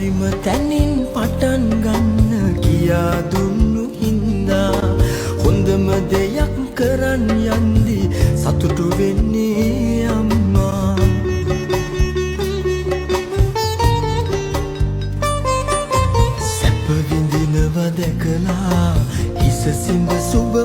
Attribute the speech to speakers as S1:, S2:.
S1: හරිම තැනින් පටන් ගන්න කියා දුන්නු හින්දා හොඳම දෙයක් කරන් යන්දි සතුටු වෙන්නේ අම්මා. සැප විඳිනව දැකලා හිස සිඹ සුබ